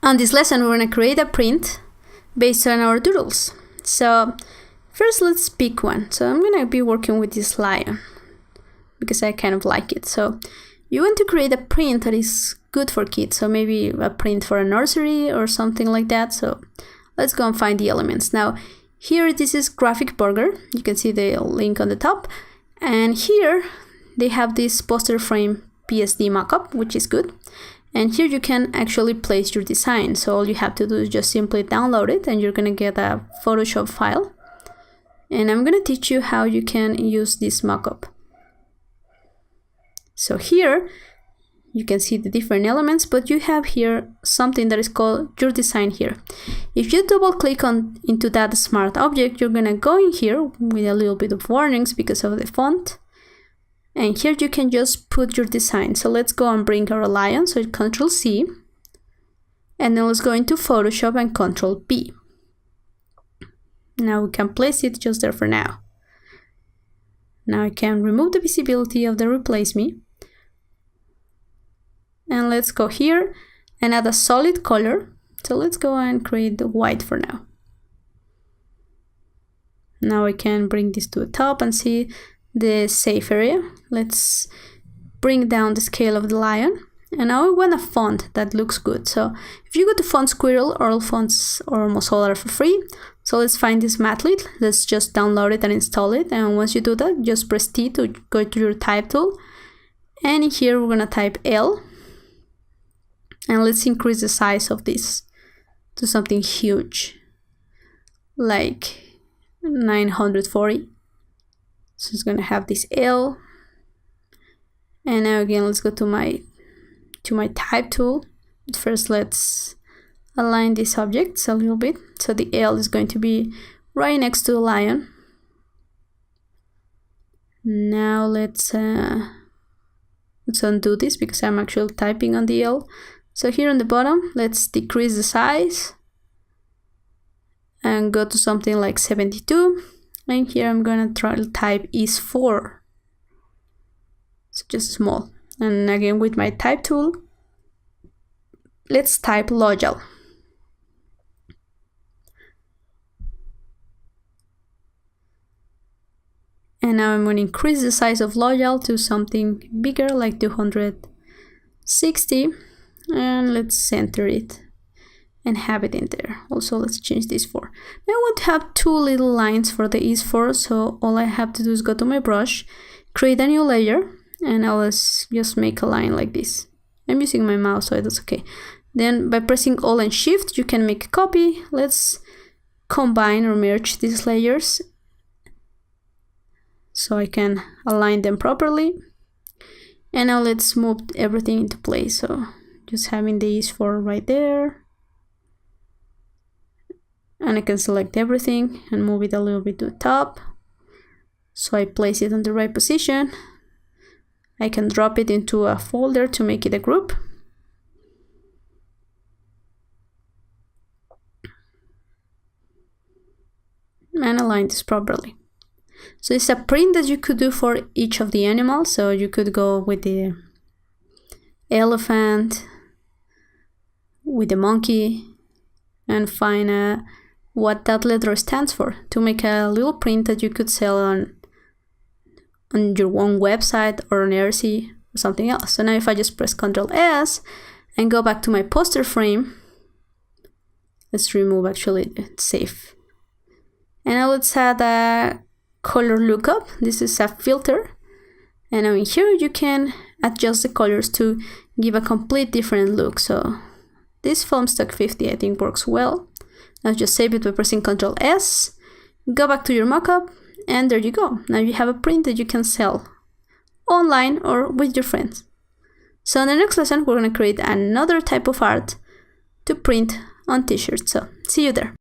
On this lesson, we're going to create a print based on our doodles. So first, let's pick one. So I'm going to be working with this lion because I kind of like it. So you want to create a print that is good for kids. So maybe a print for a nursery or something like that. So let's go and find the elements. Now, here this is Graphic Burger. You can see the link on the top. And here they have this poster frame PSD mockup, which is good. And here you can actually place your design. So all you have to do is just simply download it and you're gonna get a Photoshop file. And I'm gonna teach you how you can use this mockup. So here you can see the different elements, but you have here something that is called your design here. If you double click into that smart object, you're gonna go in here with a little bit of warnings because of the font. And here you can just put your design. So let's go and bring our lion. So Control C. And then let's go into Photoshop and Control B. Now we can place it just there for now. Now I can remove the visibility of the Replace Me. And let's go here and add a solid color. So let's go and create the white for now. Now I can bring this to the top and see the safe area. Let's bring down the scale of the lion. And now we want a font that looks good. So if you go to Font Squirrel, all fonts or almost all are for free. So let's find this Matlit. Let's just download it and install it. And once you do that, just press T to go to your type tool. And here we're gonna type L. And let's increase the size of this to something huge, like 940. So it's gonna have this L. And now again, let's go to my type tool. But first, let's align these objects a little bit. So the L is going to be right next to the lion. Now let's undo this because I'm actually typing on the L. So here on the bottom, let's decrease the size and go to something like 72. And here I'm gonna try to type is 4. So just small. And again with my type tool, let's type Lojal. And now I'm gonna increase the size of Lojal to something bigger, like 260. And let's center it and have it in there. Also, let's change this for. Now I want to have two little lines for the is for, so all I have to do is go to my brush, create a new layer, and I'll just make a line like this. I'm using my mouse, so that's okay. Then by pressing Alt and Shift, you can make a copy. Let's combine or merge these layers so I can align them properly. And now let's move everything into place. So just having the is for right there. And I can select everything and move it a little bit to the top. So I place it in the right position. I can drop it into a folder to make it a group. And align this properly. So it's a print that you could do for each of the animals. So you could go with the elephant, with the monkey, and find what that letter stands for to make a little print that you could sell on your own website or on Etsy or something else. So now if I just press Ctrl S and go back to my poster frame, let's remove actually save. And now let's add a color lookup. This is a filter. And now in here you can adjust the colors to give a complete different look. So this foam stock 50 I think works well. Now just save it by pressing Ctrl S, go back to your mockup, and there you go. Now you have a print that you can sell online or with your friends. So in the next lesson, we're going to create another type of art to print on t-shirts. So see you there.